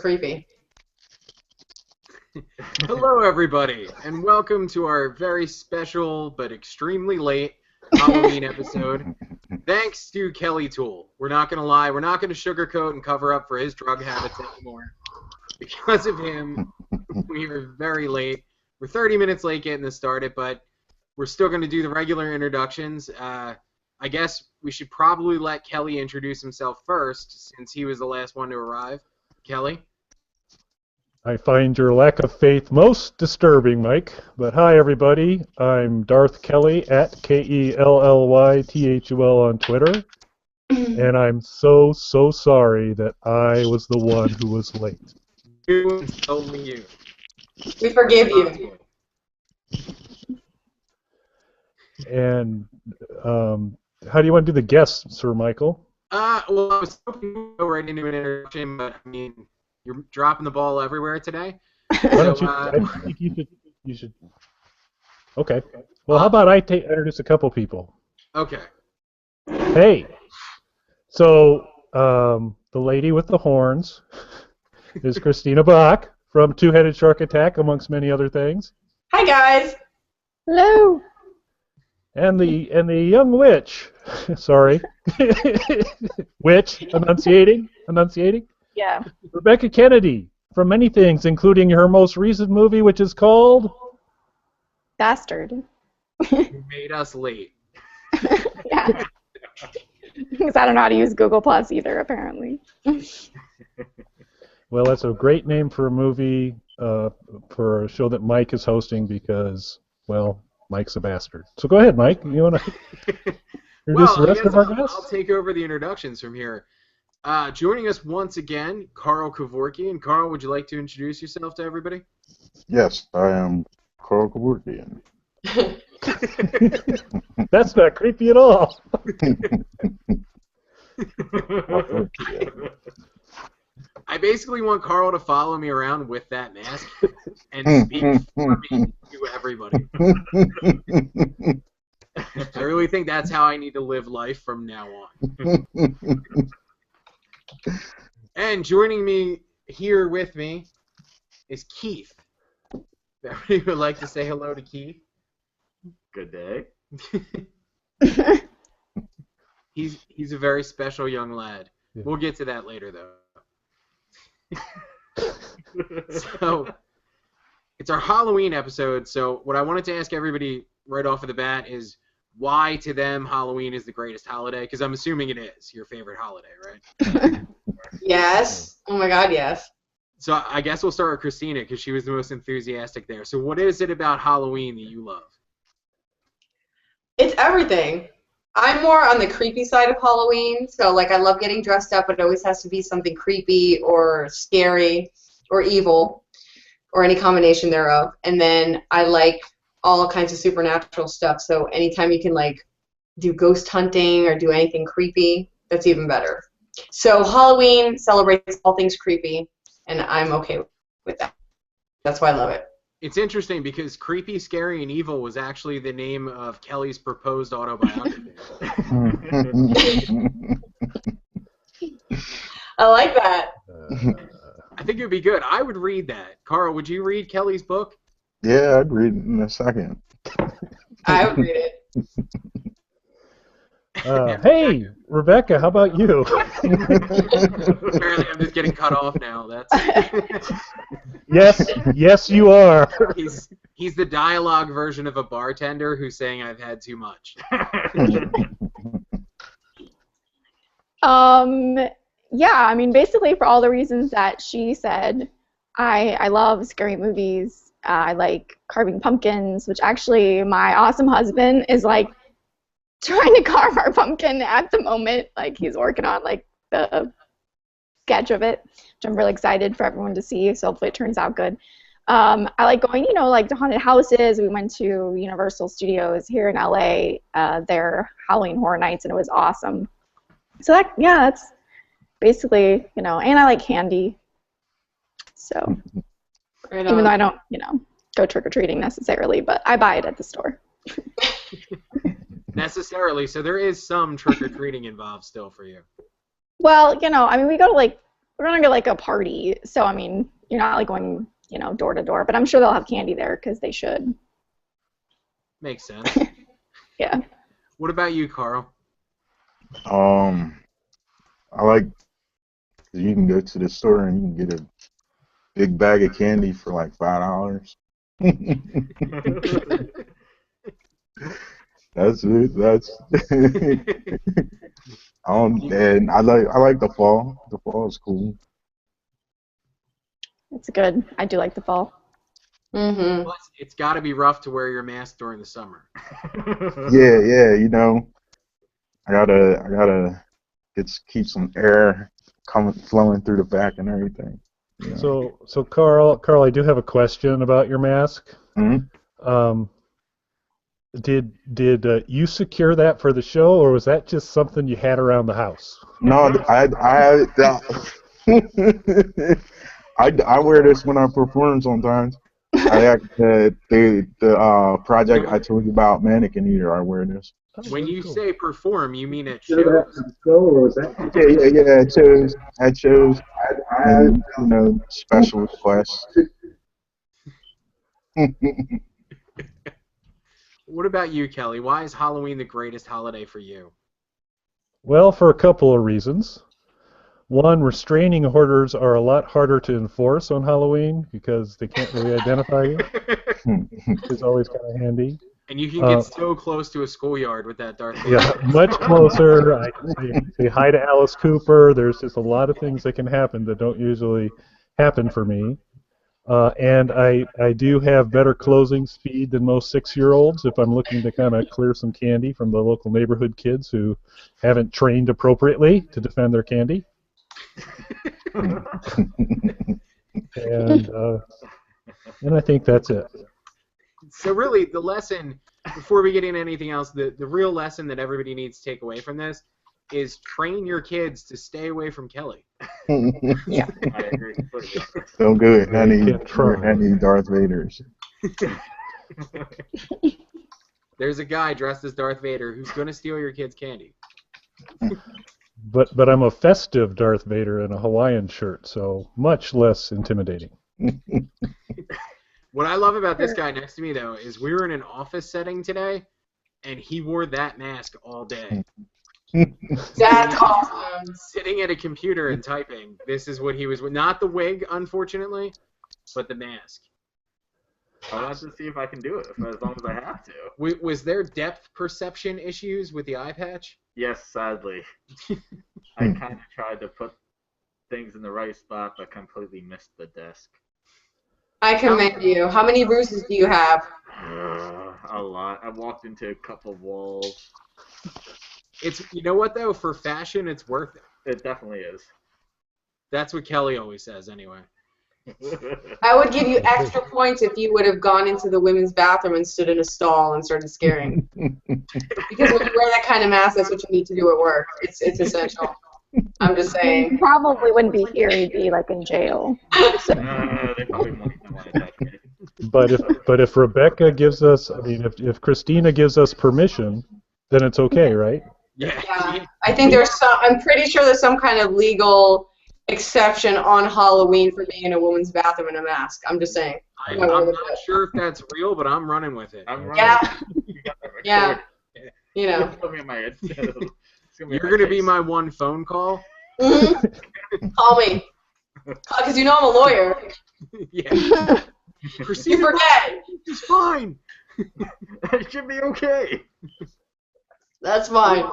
creepy. Hello, everybody, and welcome to our very special but extremely late Halloween episode. Thanks to Kelly Toole. We're not going to lie, we're not going to sugarcoat and cover up for his drug habits anymore. Because of him, we are very late. We're 30 minutes late getting this started, but we're still going to do the regular introductions. I guess we should probably let Kelly introduce himself first, since he was the last one to arrive. Kelly? I find your lack of faith most disturbing, Mike. But hi, everybody. I'm Darth Kelly at KELLYTHUL on Twitter. And I'm so sorry that I was the one who was late. You and only you. We forgive you. And how do you want to do the guests, Sir Michael? Well, I was hoping to go right into an introduction, but I mean, you're dropping the ball everywhere today. Why don't you? I think you should. Okay. Well, how about I introduce a couple people? Okay. Hey. So the lady with the horns is Christina Bach from Two-Headed Shark Attack, amongst many other things. Hi, guys. Hello. And the young witch, sorry, witch, enunciating. Yeah. Rebecca Kennedy from many things, including her most recent movie, which is called Bastard. You made us late. Yeah. Because I don't know how to use Google Plus either, apparently. Well, that's a great name for a movie, for a show that Mike is hosting because, well, Mike's a bastard. So go ahead, Mike. You want to introduce the rest of our guests? I'll take over the introductions from here. Joining us once again, Carl Kevorkian. Carl, would you like to introduce yourself to everybody? Yes, I am Carl Kevorkian. That's not creepy at all. I basically want Carl to follow me around with that mask and speak for me to everybody. I really think that's how I need to live life from now on. And joining me here with me is Keith. Everybody would like to say hello to Keith. Good day. He's a very special young lad. Yeah. We'll get to that later, though. So, it's our Halloween episode, so what I wanted to ask everybody right off of the bat is why to them Halloween is the greatest holiday, because I'm assuming it is your favorite holiday, right? Yes. Oh my God, yes. So I guess we'll start with Christina, because she was the most enthusiastic there. So what is it about Halloween that you love? It's everything. I'm more on the creepy side of Halloween, so like I love getting dressed up, but it always has to be something creepy or scary or evil or any combination thereof. And then I like all kinds of supernatural stuff, so anytime you can like do ghost hunting or do anything creepy, that's even better. So Halloween celebrates all things creepy, and I'm okay with that. That's why I love it. It's interesting because Creepy, Scary, and Evil was actually the name of Kelly's proposed autobiography. I like that. I think it would be good. I would read that. Carl, would you read Kelly's book? Yeah, I'd read it in a second. I would read it. Hey, Rebecca, how about you? Apparently I'm just getting cut off now. That's Yes, you are. he's the dialogue version of a bartender who's saying I've had too much. Yeah, I mean, basically for all the reasons that she said, I love scary movies. I like carving pumpkins, which actually my awesome husband is like trying to carve our pumpkin at the moment. Like he's working on like the sketch of it, which I'm really excited for everyone to see. So hopefully it turns out good. I like going, like to haunted houses. We went to Universal Studios here in LA, their Halloween Horror Nights, and it was awesome. So that's basically, and I like candy. So even though I don't, go trick-or-treating necessarily, but I buy it at the store. Necessarily, so there is some trick-or-treating involved still for you. Well, I mean, we go to like we're gonna get like a party. So I mean, you're not like going, door to door, but I'm sure they'll have candy there because they should. Makes sense. Yeah. What about you, Carl? I like you can go to the store and you can get a big bag of candy for like $5. That's it. And I like the fall. The fall is cool. It's good. I do like the fall. Mm-hmm. Plus, it's got to be rough to wear your mask during the summer. Yeah. I gotta keep some air flowing through the back and everything. You know? So Carl, I do have a question about your mask. Mhm. Did you secure that for the show, or was that just something you had around the house? No, I wear this when I perform sometimes. I act the project I told you about, Mannequin Eater. I wear this. When you Cool. say perform, you mean at shows? At shows, and special requests. What about you, Kelly? Why is Halloween the greatest holiday for you? Well, for a couple of reasons. One, restraining orders are a lot harder to enforce on Halloween because they can't really identify you. It's always kind of handy. And you can get so close to a schoolyard with that Darth Vader. Yeah, much closer. I can say hi to Alice Cooper. There's just a lot of things that can happen that don't usually happen for me. And I do have better closing speed than most 6-year-olds if I'm looking to kind of clear some candy from the local neighborhood kids who haven't trained appropriately to defend their candy. And I think that's it. So really, the lesson, before we get into anything else, the real lesson that everybody needs to take away from this is train your kids to stay away from Kelly. Yeah. I agree completely. So good, honey. Can't try. Honey Darth Vaders. There's a guy dressed as Darth Vader who's going to steal your kids' candy. But I'm a festive Darth Vader in a Hawaiian shirt, so much less intimidating. What I love about this guy next to me, though, is we were in an office setting today, and he wore that mask all day. That's awesome. Sitting at a computer and typing. This is what he was with. Not the wig, unfortunately, but the mask. I'll have to see if I can do it, as long as I have to. Was there depth perception issues with the eye patch? Yes, sadly. I kind of tried to put things in the right spot, but completely missed the desk. I commend you. How many bruises do you have? A lot. I walked into a couple walls. You know what, though? For fashion, it's worth it. It definitely is. That's what Kelly always says, anyway. I would give you extra points if you would have gone into the women's bathroom and stood in a stall and started scaring. Because when you wear that kind of mask, that's what you need to do at work. It's essential. I'm just He saying. probably wouldn't be here. He'd be like in jail. They probably won't even want to touch me. But if Rebecca gives us, if Christina gives us permission, then it's okay, right? Yeah. I think I'm pretty sure there's some kind of legal exception on Halloween for being in a woman's bathroom in a mask. I'm just saying. I'm not sure if that's real, but I'm running with it. I'm running. Yeah. You got that Yeah. recorded. You know. Put me in my head. You're going to be my one phone call? Mm-hmm. Call me. Because you know I'm a lawyer. Yeah. You Christina, forget. it's fine. It should be okay. That's fine.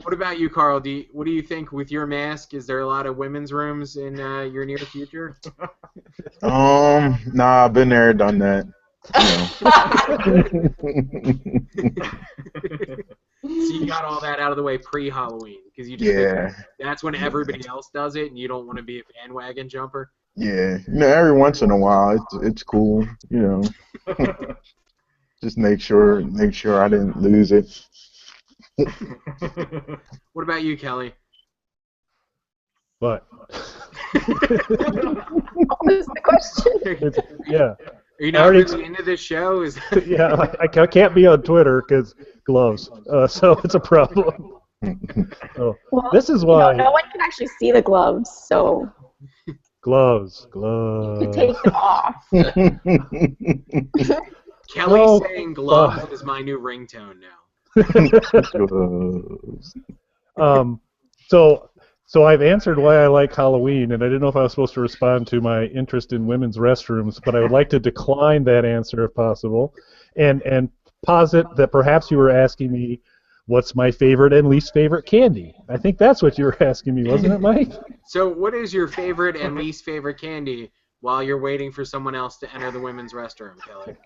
What about you, Carl? What do you think with your mask? Is there a lot of women's rooms in your near future? Nah, I've been there, done that. So you got all that out of the way pre-Halloween because you just figured that's when everybody else does it, and you don't want to be a bandwagon jumper. Yeah, every once in a while, it's cool, Just make sure I didn't lose it. What about you, Kelly? But What was the question? yeah, Are you not really into this show? yeah, I can't be on Twitter because gloves, so it's a problem. So Well, this is why. no one can actually see the gloves, so Gloves. To take them off. Kelly Oh, saying gloves is my new ringtone now. So I've answered why I like Halloween, and I didn't know if I was supposed to respond to my interest in women's restrooms, but I would like to decline that answer if possible, and posit that perhaps you were asking me what's my favorite and least favorite candy. I think that's what you were asking me, wasn't it, Mike? So what is your favorite and least favorite candy while you're waiting for someone else to enter the women's restroom, Kelly?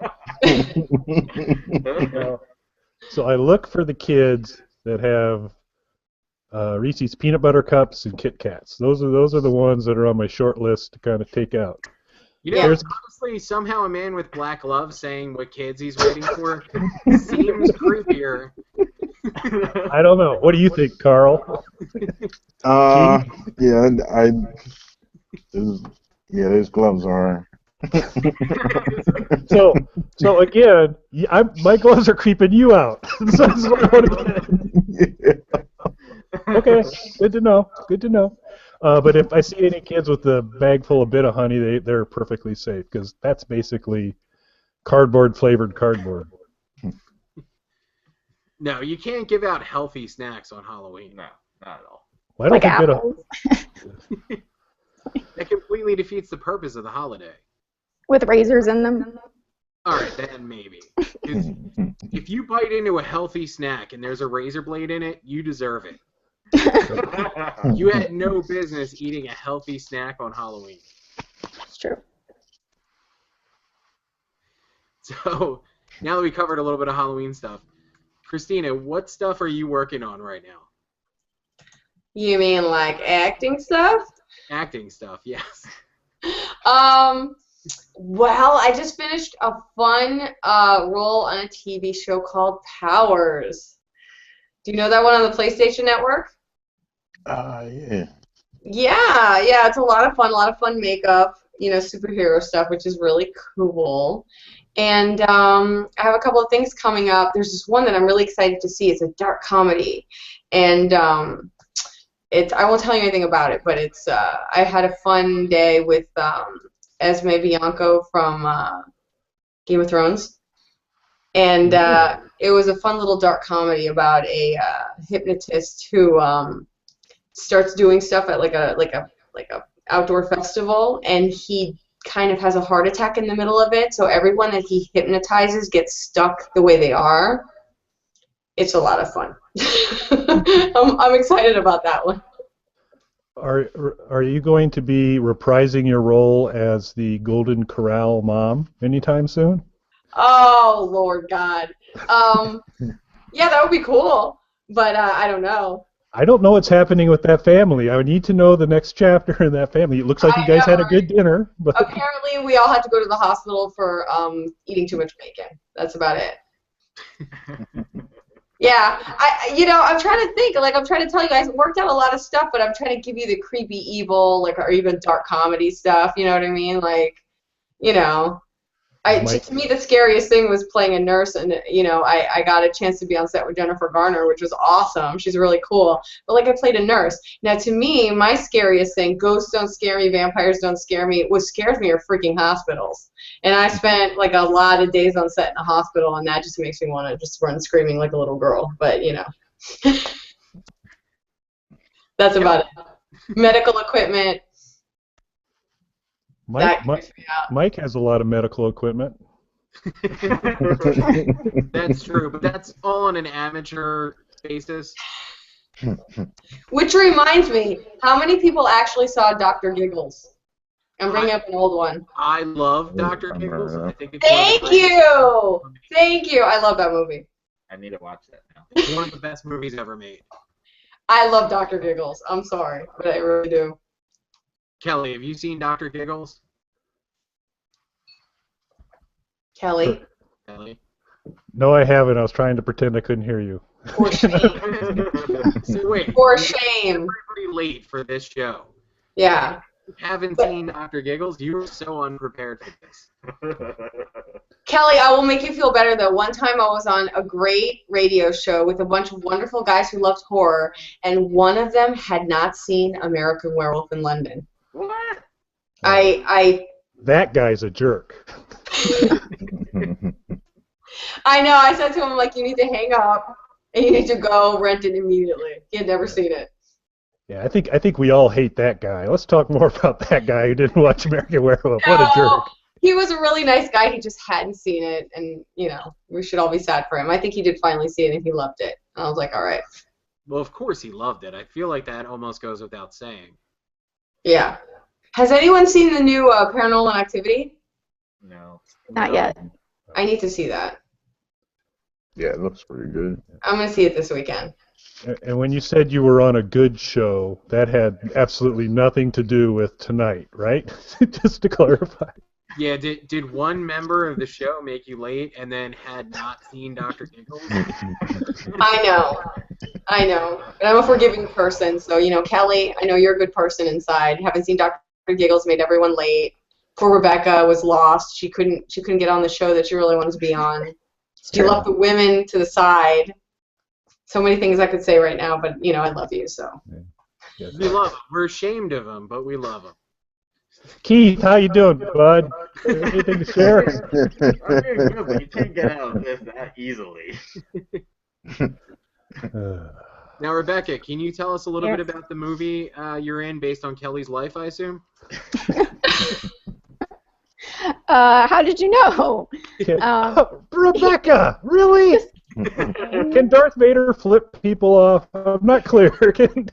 So I look for the kids that have Reese's peanut butter cups and Kit Kats. Those are the ones that are on my short list to kind of take out. You know, honestly, somehow a man with black gloves saying what kids he's waiting for seems creepier. I don't know. What do you think, Carl? Those gloves are. So again, my gloves are creeping you out. So that's what I want to get. Okay, good to know. Good to know. But if I see any kids with a bag full of bit of honey, they're perfectly safe because that's basically cardboard flavored cardboard. No, you can't give out healthy snacks on Halloween. No, not at all. Well, I don't Like think apples. That completely defeats the purpose of the holiday. With razors in them. All right, then maybe. 'Cause if you bite into a healthy snack and there's a razor blade in it, you deserve it. You had no business eating a healthy snack on Halloween. It's true. So, now that we covered a little bit of Halloween stuff, Christina, what stuff are you working on right now? You mean like acting stuff? Acting stuff, yes. Well, I just finished a fun role on a TV show called Powers. Do you know that one on the PlayStation Network? Yeah. Yeah, it's a lot of fun makeup, superhero stuff, which is really cool. And I have a couple of things coming up. There's this one that I'm really excited to see. It's a dark comedy, and I won't tell you anything about it, but it's I had a fun day with Esme Bianco from Game of Thrones, and it was a fun little dark comedy about a hypnotist who starts doing stuff at like a outdoor festival, and he kind of has a heart attack in the middle of it. So everyone that he hypnotizes gets stuck the way they are. It's a lot of fun. I'm excited about that one. Are you going to be reprising your role as the Golden Corral mom anytime soon? Oh, Lord God. Yeah, that would be cool, but I don't know. I don't know what's happening with that family. I would need to know the next chapter in that family. It looks like you guys had a good dinner. But apparently, we all had to go to the hospital for eating too much bacon. That's about it. Yeah, I'm trying to think. Like, I'm trying to tell you guys, it worked out a lot of stuff, but I'm trying to give you the creepy, evil, or even dark comedy stuff. You know what I mean? Like, to me, the scariest thing was playing a nurse, and I got a chance to be on set with Jennifer Garner, which was awesome. She's really cool. But I played a nurse. Now, to me, my scariest thing, ghosts don't scare me, vampires don't scare me. What scares me are freaking hospitals. And I spent a lot of days on set in a hospital, and that just makes me want to just run screaming like a little girl. But that's about it. Medical equipment. Mike has a lot of medical equipment. That's true, but that's all on an amateur basis. Which reminds me, how many people actually saw Dr. Giggles? I'm bringing up an old one. I love Dr. Giggles. I think it's Thank you. I love that movie. I need to watch that now. It's one of the best movies ever made. I love Dr. Giggles. I'm sorry, but I really do. Kelly, have you seen Dr. Giggles? Kelly? No, I haven't. I was trying to pretend I couldn't hear you. For shame. So wait. For shame. Pretty late for this show. Yeah. You haven't seen Dr. Giggles? You were so unprepared for this. Kelly, I will make you feel better, though. One time I was on a great radio show with a bunch of wonderful guys who loved horror, and one of them had not seen American Werewolf in London. What? That guy's a jerk. I know. I said to him, like, you need to hang up and you need to go rent it immediately. He had never seen it. Yeah, I think we all hate that guy. Let's talk more about that guy who didn't watch American Werewolf. What a jerk. He was a really nice guy. He just hadn't seen it, and, you know, we should all be sad for him. I think he did finally see it, and he loved it. And I was like, all right. Well, of course he loved it. I feel like that almost goes without saying. Yeah. Has anyone seen the new Paranormal Activity? No. Not yet. I need to see that. Yeah, it looks pretty good. I'm going to see it this weekend. And when you said you were on a good show, that had absolutely nothing to do with tonight, right? Just to clarify. Yeah, did one member of the show make you late and then had not seen Dr. Giggles? I know. And I'm a forgiving person, so, you know, Kelly, I know you're a good person inside. Haven't seen Dr. Giggles, made everyone late. Poor Rebecca was lost. She couldn't get on the show that she really wanted to be on. She left the women to the side. So many things I could say right now, but, you know, I love you, so. Yes. We love him. We're ashamed of him, but we love him. Keith, how you doing, bud? Anything to share? I'm doing good, but you can't get out of this that easily. Now, Rebecca, can you tell us a little Yes. bit about the movie you're in based on Kelly's life, I assume? How did you know? Rebecca, really? Can Darth Vader flip people off? I'm not clear. It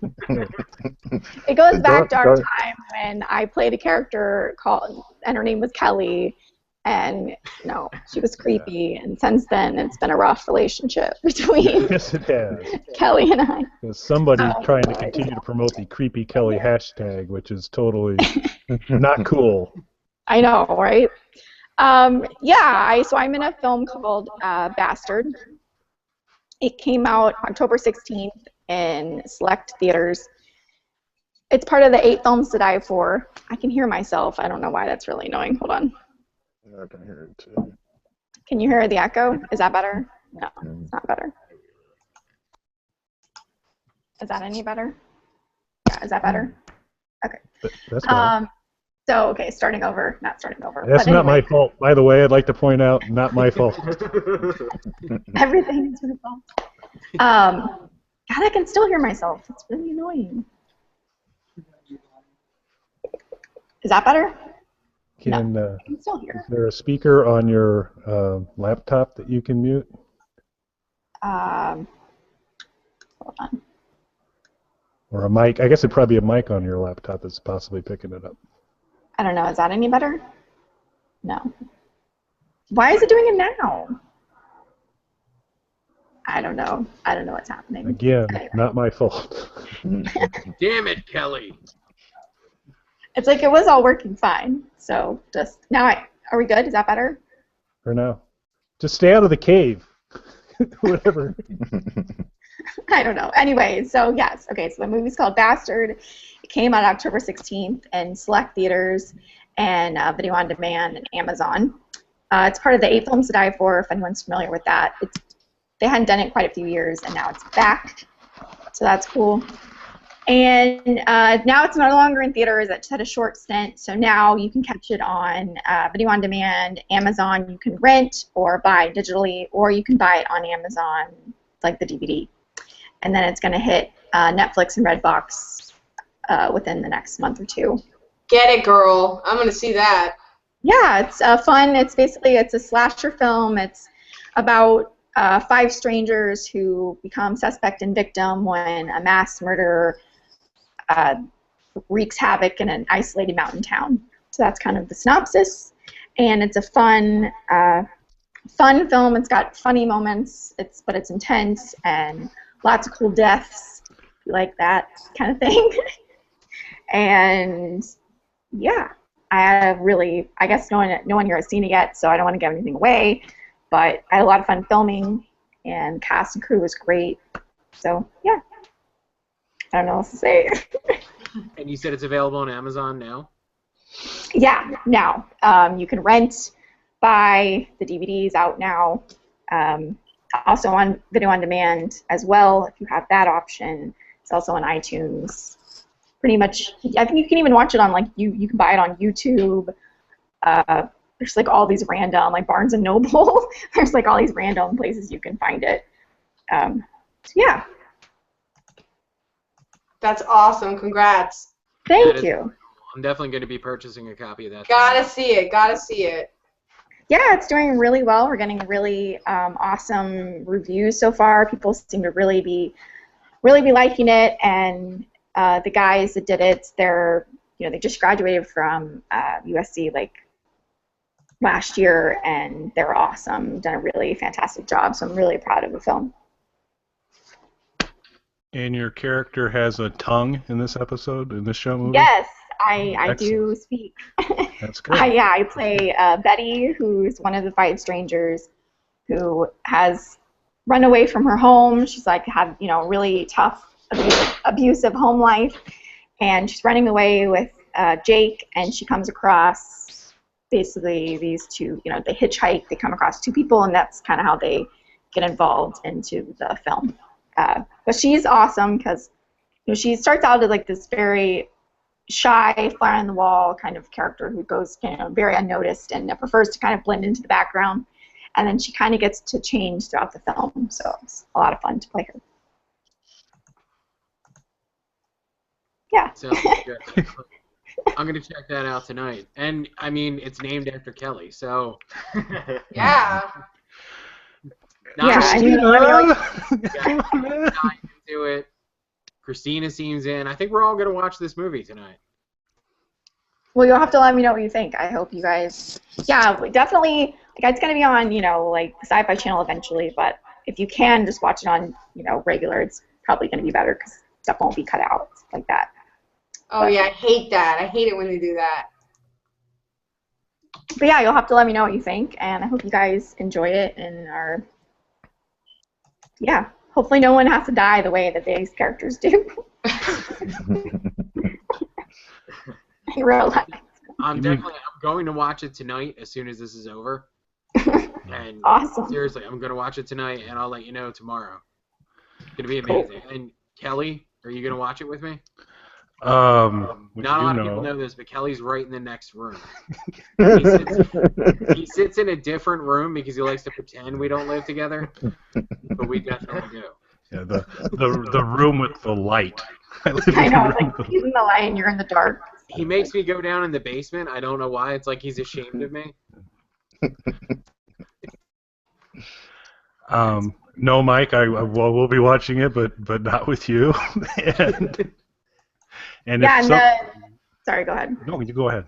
goes back to our time when I played a character called, and her name was Kelly, and you know, she was creepy, and since then it's been a rough relationship between Yes, it has. Kelly and I. There's somebody trying to continue to promote the Creepy Kelly hashtag, which is totally not cool. I know, right? So I'm in a film called Bastard. It came out October 16th in select theaters. It's part of the 8 Films to Die For. I can hear myself. I don't know why that's really annoying. Hold on. I can hear it too. Can you hear the echo? Is that better? No, it's not better. Is that any better? Yeah, is that better? Okay. That's fine. Okay, starting over. Not starting over. That's but not my anyway, fault. By the way, I'd like to point out, not my fault. everything's my fault. God, I can still hear myself. It's really annoying. Is that better? I can still hear. Is there a speaker on your laptop that you can mute? Hold on. Or a mic? I guess it'd probably be a mic on your laptop that's possibly picking it up. I don't know. Is that any better? No. Why is it doing it now? I don't know. I don't know what's happening. Again, Anyway. not my fault. Damn it, Kelly. It's like it was all working fine. So just now, are we good? Is that better? For now. Just stay out of the cave. Whatever. I don't know. Anyway, so yes. Okay, so the movie's called Bastard. It came out October 16th in select theaters and video on demand and Amazon. It's part of the 8 Films to Die For, if anyone's familiar with that. They hadn't done it quite a few years, and now it's back. So that's cool. And now it's no longer in theaters. It just had a short stint. So now you can catch it on video on demand, Amazon. You can rent or buy digitally, or you can buy it on Amazon, like the DVD. And then it's going to hit Netflix and Redbox within the next month or two. Get it, girl. I'm going to see that. Yeah, it's fun. It's a slasher film. It's about 5 strangers who become suspect and victim when a mass murder wreaks havoc in an isolated mountain town. So that's kind of the synopsis. And it's a fun film. It's got funny moments, but it's intense and lots of cool deaths, if you like that kind of thing. And yeah, I guess no one here has seen it yet, so I don't want to give anything away. But I had a lot of fun filming, and cast and crew was great. So yeah, I don't know what else to say. And you said it's available on Amazon now? Yeah, now you can rent, buy the DVDs out now. Also on video on demand as well, if you have that option. It's also on iTunes. pretty much, I think you can even watch it on, like, you can buy it on YouTube. There's, like, all these random, like, Barnes & Noble. There's, like, all these random places you can find it. So, yeah. That's awesome. Congrats. Thank you. I'm definitely going to be purchasing a copy of that. Gotta see it. Gotta see it. Yeah, it's doing really well. We're getting really awesome reviews so far. People seem to really be liking it, and the guys that did it, they just graduated from USC like last year, and they're awesome. Done a really fantastic job. So I'm really proud of the film. And your character has a tongue in this episode, in this show movie? Yes, I do speak. That's good. I play Betty, who's one of the 5 strangers who has run away from her home. She's like had really tough, abusive home life, and she's running away with Jake, and she comes across basically these two. They hitchhike. They come across 2 people, and that's kind of how they get involved into the film. But she's awesome because she starts out as like this very shy, fly on the wall kind of character who goes very unnoticed and prefers to kind of blend into the background, and then she kind of gets to change throughout the film. So it's a lot of fun to play her. Yeah. Sounds good. I'm gonna check that out tonight, and I mean it's named after Kelly, so Yeah. Yeah, into it. Christina seems in. I think we're all gonna watch this movie tonight. Well, you'll have to let me know what you think. I hope you guys. Yeah, definitely. Like, it's gonna be on like the Sci-Fi Channel eventually, but if you can just watch it on regular, it's probably gonna be better because stuff won't be cut out like that. Oh yeah, I hate that. I hate it when they do that. But yeah, you'll have to let me know what you think, and I hope you guys enjoy it and are. Yeah, hopefully no one has to die the way that these characters do. In real life. I'm going to watch it tonight as soon as this is over. And awesome. Seriously, I'm going to watch it tonight, and I'll let you know tomorrow. It's going to be amazing. Cool. And Kelly, are you going to watch it with me? Not a lot of people know this, but Kelly's right in the next room. He sits in a different room because he likes to pretend we don't live together, but we definitely do. Yeah, the room with the light. I know, like he's in the light and you're in the dark. He makes me go down in the basement. I don't know why. It's like he's ashamed of me. No, Mike, we'll be watching it, but not with you. Sorry, go ahead. No, you go ahead.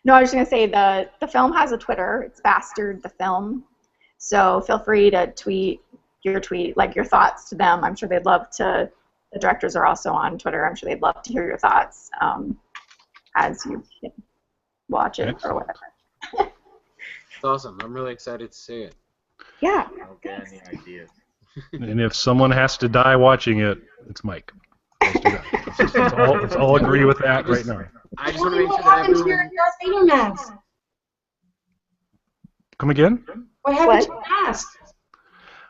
No, I was just gonna say the film has a Twitter. It's Bastard the Film. So feel free to tweet your thoughts to them. I'm sure they'd love to. The directors are also on Twitter. I'm sure they'd love to hear your thoughts as you watch it or whatever. It's awesome. I'm really excited to see it. Yeah. I don't get any ideas. And if someone has to die watching it, it's Mike. Let's all agree with that right now. I just want to make sure that everyone... Your Vader mask? Come again? What happened to your mask?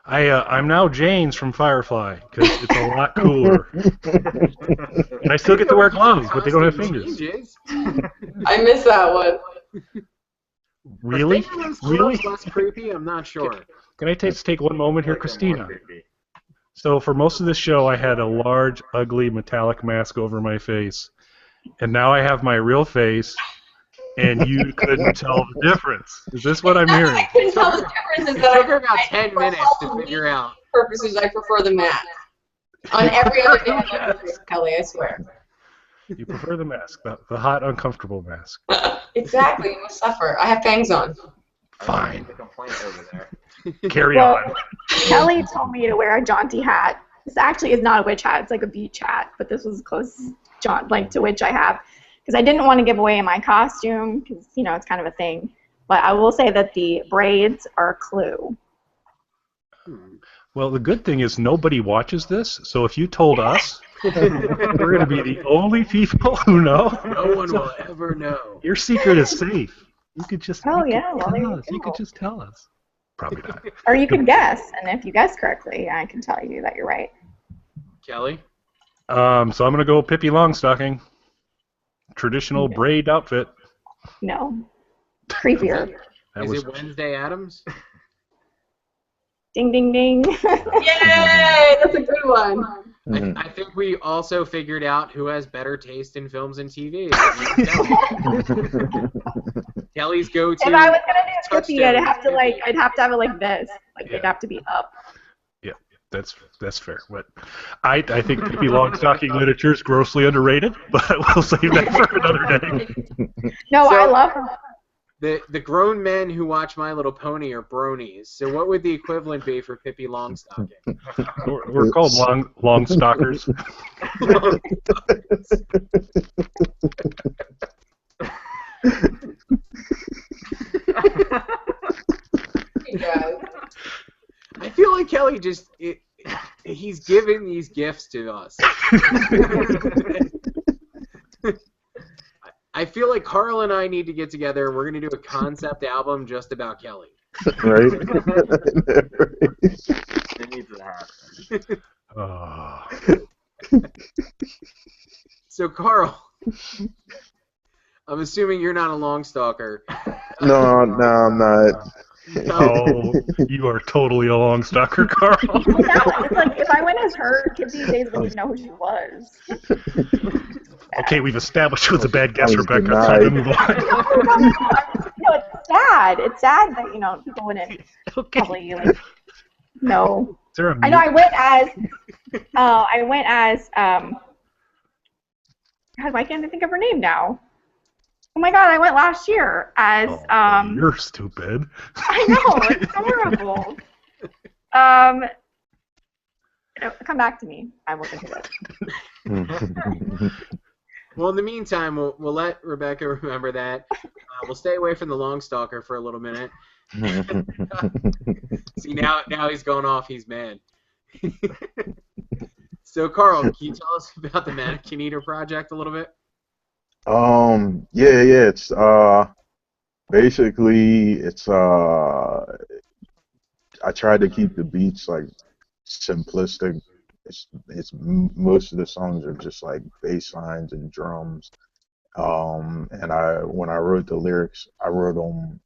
I'm now Jane's from Firefly because it's a lot cooler. And I still get to wear gloves, but they don't have fingers. I missed that one. Really? Really? Less creepy? I'm not sure. Can I take one moment here, Christina? So for most of this show, I had a large, ugly, metallic mask over my face, and now I have my real face, and you couldn't tell the difference. Is this what I'm hearing? I couldn't tell the difference. It took her about 10 minutes to figure out. Purposes, I prefer the mask. On every other day, I prefer Kelly, I swear. You prefer the mask, the hot, uncomfortable mask. Exactly, you must suffer. I have fangs on. Fine. The complaint over there. Carry on. Kelly told me to wear a jaunty hat. This actually is not a witch hat. It's like a beach hat, but this was close to witch I have. Because I didn't want to give away my costume, because, it's kind of a thing. But I will say that the braids are a clue. Well, the good thing is nobody watches this, so if you told us, we're going to be the only people who know. No one will ever know. Your secret is safe. You could just you could just tell us. Probably not. Or you could guess, and if you guess correctly, I can tell you that you're right. Kelly? So I'm going to go Pippi Longstocking. traditional braid outfit. No. Creepier. That Is was it Wednesday Addams? Ding, ding, ding. Yay! That's a good one. I think we also figured out who has better taste in films and TV. Kelly's go-to. If I was gonna do Skippy, I'd touchdown. have to have it like this. Like it'd have to be up. yeah. That's fair. But I think Pippi Longstocking literature is grossly underrated, but we'll save that for another day. No, So- I love her. The grown men who watch My Little Pony are bronies. So what would the equivalent be for Pippi Longstocking? We're called long stalkers. You guys. I feel like Kelly he's giving these gifts to us. I feel like Carl and I need to get together and we're going to do a concept album just about Kelly. Right? It needs to happen. Oh. So, Carl, I'm assuming you're not a long stalker. No, I'm not. Oh, you are totally a long stalker, Carl. It's like if I went as her, kids these days wouldn't even know who she was. Okay, we've established it was a bad guess, I was Rebecca. denied. Time to move on. No, it's sad. It's sad that people wouldn't Okay. probably know. Is there a I know. mute? I went as. God, why can't I think of her name now? Oh my God, I went last year as. Oh, you're stupid. I know, it's horrible. Come back to me. I will think of it. Well, in the meantime, we'll let Rebecca remember that. We'll stay away from the long stalker for a little minute. See, now he's going off. He's mad. So, Carl, can you tell us about the Mannequin Eater project a little bit? Yeah, it's basically I tried to keep the beats like simplistic. Most of the songs are just like bass lines and drums. And when I wrote the lyrics, I wrote them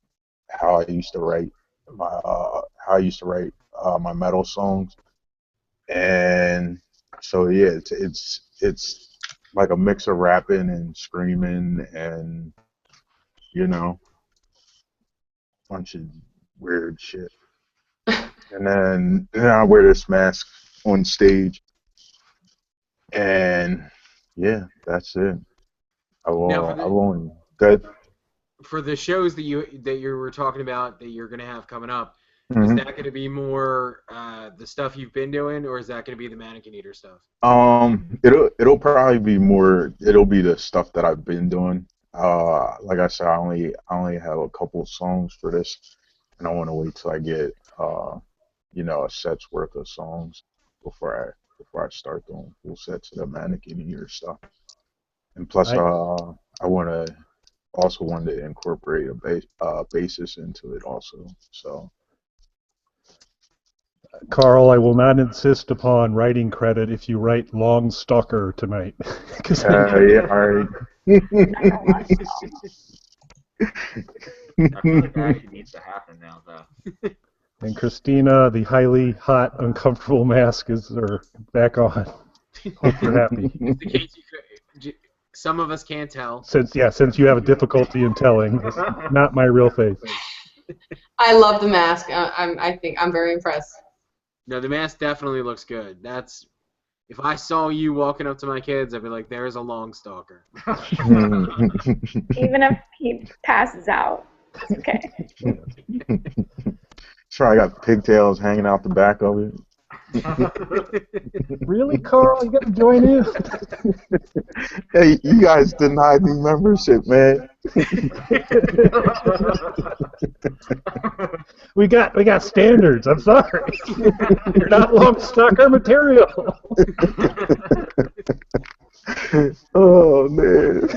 how I used to write my metal songs. And so yeah, it's like a mix of rapping and screaming and a bunch of weird shit. And then I wear this mask on stage, and yeah, that's it. I've only good. For the shows that you were talking about that you're going to have coming up, is Mhm. that going to be more the stuff you've been doing, or is that going to be the Mannequin Eater stuff? It'll probably be more. It'll be the stuff that I've been doing. Like I said, I only have a couple of songs for this, and I want to wait till I get a set's worth of songs before I start doing full sets of the Mannequin Eater stuff. And plus, I also wanted to incorporate a bassist into it also. So. Carl, I will not insist upon writing credit if you write Long Stalker tonight. 'Cause Yeah, all right. I feel like that actually needs to happen now, though. And Christina, the highly hot, uncomfortable mask are back on. Hope you're happy. In case some of us can't tell. Since you have a difficulty in telling, it's not my real face. I love the mask. I think I'm very impressed. No, the mask definitely looks good. If I saw you walking up to my kids, I'd be like, "There's a long stalker." Even if he passes out, it's okay. Sure, I got pigtails hanging out the back of it. Really, Carl? You got to join in? Hey, you guys denied me membership, man. We got standards. I'm sorry. You're not Long Stalker material. Oh man.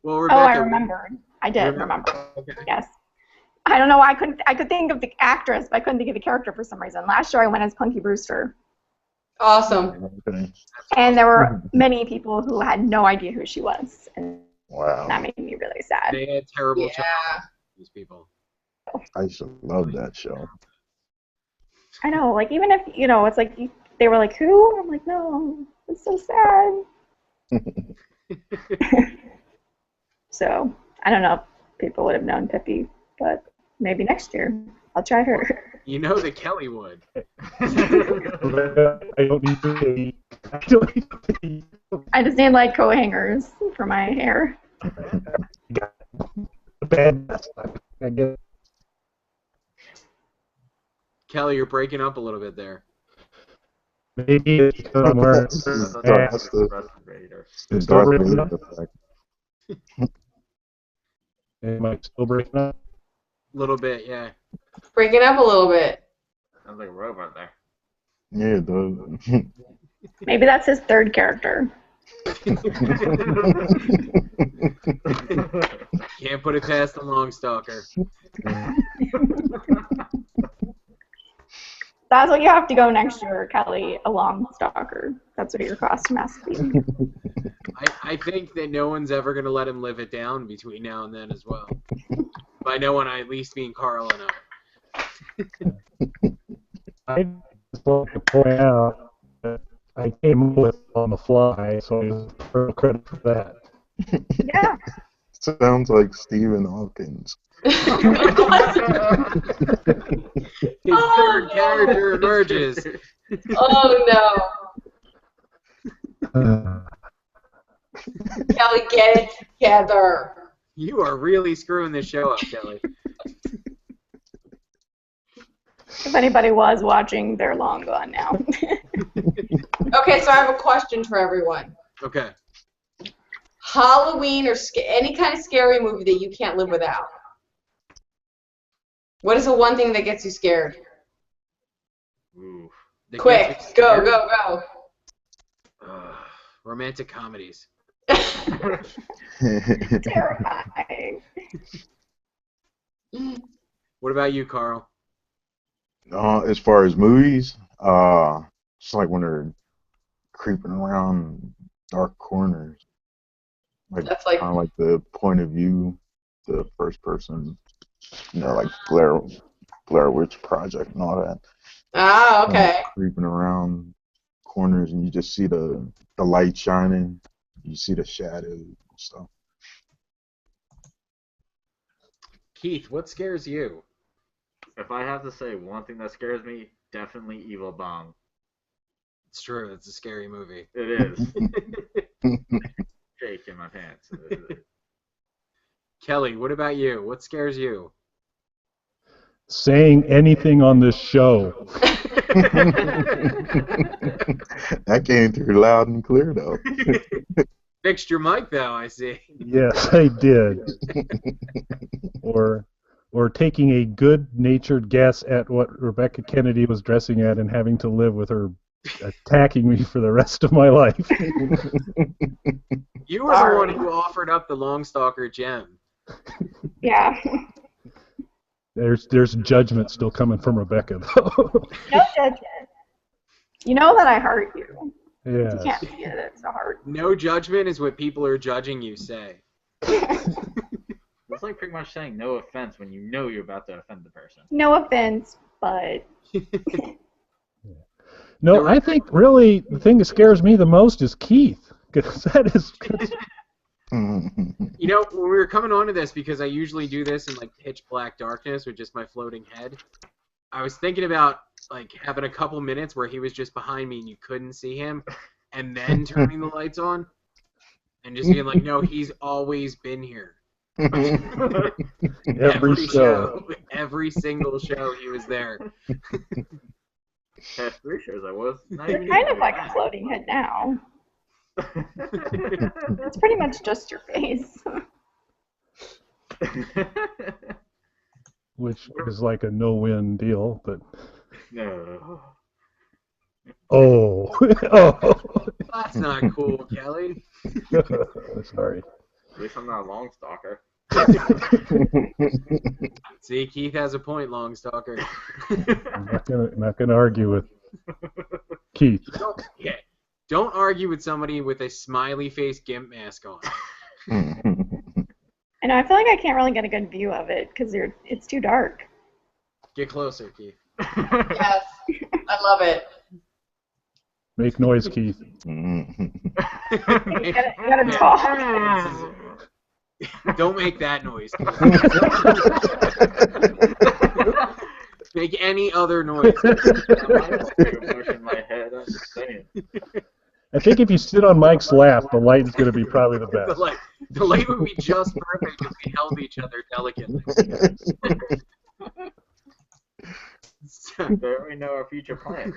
Well, Oh, Rebecca, I remembered. I did remember. Okay. Yes. I don't know why I could think of the actress, but I couldn't think of the character for some reason. Last year I went as Punky Brewster. Awesome. Okay. And there were many people who had no idea who she was, and Wow. that made me really sad. They had terrible Yeah. childhoods, these people. I used to love that show. I know, like, even if, it's like, they were like, who? I'm like, no, it's so sad. So, I don't know if people would have known Pippi, but maybe next year I'll try her. You know that Kelly would. I don't need to be. I don't need to be. I just need, like, coat hangers for my hair. Bad mess. I get it. Kelly, you're breaking up a little bit there. Maybe it's because I'm wearing I thought pants. that was the respirator. It's Still Darth breaking Vader up? effect. Am I still breaking up? A little bit, yeah. Breaking up a little bit. Sounds like a robot there. Yeah, it does. Maybe that's his third character. Can't put it past the long stalker. That's what you have to go next year, Kelly, a long stalker. That's what your costume has to be. I think that no one's ever going to let him live it down between now and then as well. By no one, I at least mean Carl and I. I just like to point out that I came up with it on the fly, so I just throw credit for that. Yeah. Sounds like Stephen Hawkins. His third character emerges. Oh no. Kelly, get it together. You are really screwing this show up, Kelly. If anybody was watching, they're long gone now. Okay, so I have a question for everyone. Okay. Halloween or any kind of scary movie that you can't live without. What is the one thing that gets you scared? Ooh. That Quick, gets you go, scared? go, Romantic comedies. go. Terrifying. What about you, Carl? As far as movies, it's like when they're creeping around dark corners. Like That's like- kind of like the point of view, the first person, like Blair Witch Project and all that. Ah, okay. Creeping around corners and you just see the light shining, you see the shadows and stuff. Keith, what scares you? If I have to say one thing that scares me, definitely Evil Bong. It's true. It's a scary movie. It is. Shake in my pants. Kelly, what about you? What scares you? Saying anything on this show. That came through loud and clear though. Fixed your mic, though, I see. Yes, I did. Or taking a good-natured guess at what Rebecca Kennedy was dressing at and having to live with her attacking me for the rest of my life. You were the one who offered up the long stalker gem. Yeah. There's judgment still coming from Rebecca, though. No judgment. You know that I hurt you. Yeah. You can't see it. It's a heart. No judgment is what people are judging you say. It's like pretty much saying no offense when you know you're about to offend the person. No offense, but No, I think really the thing that scares me the most is Keith. 'Cause that is. You know, when we were coming onto this, because I usually do this in like pitch black darkness with just my floating head, I was thinking about like having a couple minutes where he was just behind me and you couldn't see him, and then turning the lights on, and just being like, no, he's always been here. Every show. Every single show he was there. Past 3 shows I was. Not you're even kind of like a floating head now. It's pretty much just your face. Which is like a no-win deal, but No. oh, oh, That's not cool, Kelly. sorry. At least I'm not a long stalker. See, Keith has a point, long stalker. I'm not gonna argue with Keith. Don't argue with somebody with a smiley face GIMP mask on. And I feel like I can't really get a good view of it because it's too dark. Get closer, Keith. Yes, I love it. Make noise, Keith. You gotta talk. Don't make that noise. Make any other noise. in my head. I'm just saying. I think if you sit on Mike's lap, the light is going to be probably the The best. light would be just perfect if we held each other delicately. There we know our future plans.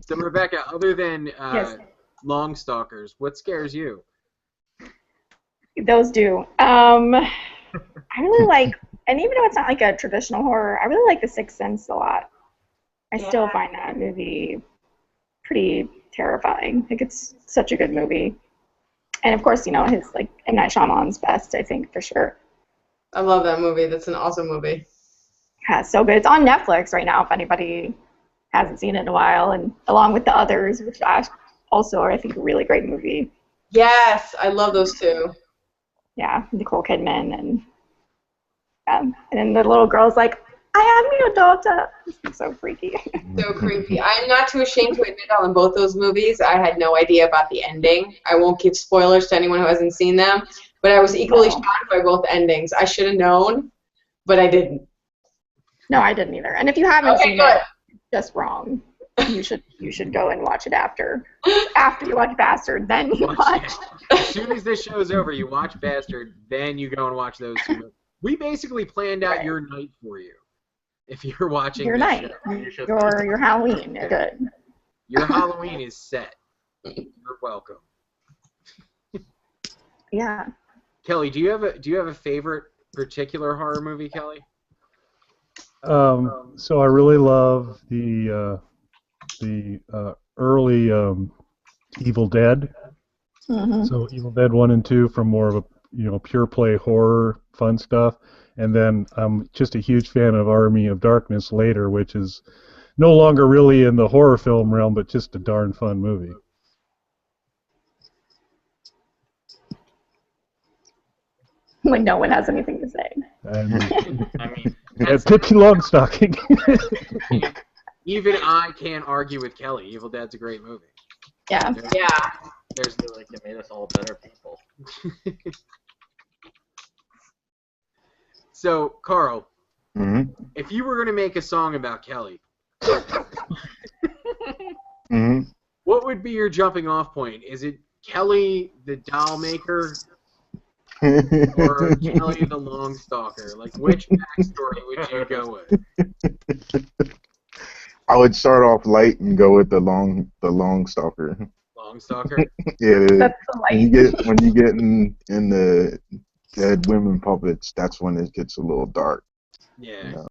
So Rebecca, other than Yes. Long Stalkers, what scares you? Those do. I really like, and even though it's not like a traditional horror, I really like The Sixth Sense a lot. I still find that movie pretty terrifying. Like, it's such a good movie. And of course, his M. Night Shyamalan's best, I think, for sure. I love that movie. That's an awesome movie. Yeah, so good. It's on Netflix right now if anybody hasn't seen it in a while, and along with The Others, which also are, I think, a really great movie. Yes, I love those two. Yeah, Nicole Kidman, and then the little girl's like, I am your daughter. It's so freaky. So creepy. I'm not too ashamed to admit on both those movies, I had no idea about the ending. I won't give spoilers to anyone who hasn't seen them, but I was equally shocked by both endings. I should have known, but I didn't. No, I didn't either. And if you haven't seen good. it, just wrong. You should go and watch it after you watch Bastard. Then you watch. As soon as this show's over, you watch Bastard, then you go and watch those two movies. We basically planned out your night for you. If you're watching Your this night, show. your Halloween is good. Your Halloween is set. You're welcome. Yeah. Kelly, do you have a favorite particular horror movie, Kelly? So I really love the early Evil Dead. Mm-hmm. So Evil Dead 1 and 2 from more of a pure play horror fun stuff, and then I'm just a huge fan of Army of Darkness later, which is no longer really in the horror film realm, but just a darn fun movie. When no one has anything to say. And I mean, Pippi Longstocking. Even I can't argue with Kelly. Evil Dead's a great movie. Yeah. Yeah. I feel like it made us all better people. So, Carl, Mm-hmm. if you were going to make a song about Kelly, Mm-hmm. what would be your jumping off point? Is it Kelly the doll maker or Kelly the long stalker? Like, which backstory would you go with? I would start off light and go with the long stalker. Long stalker? Yeah, That's the light. when you get in the dead women puppets, that's when it gets a little dark. Yeah. You know?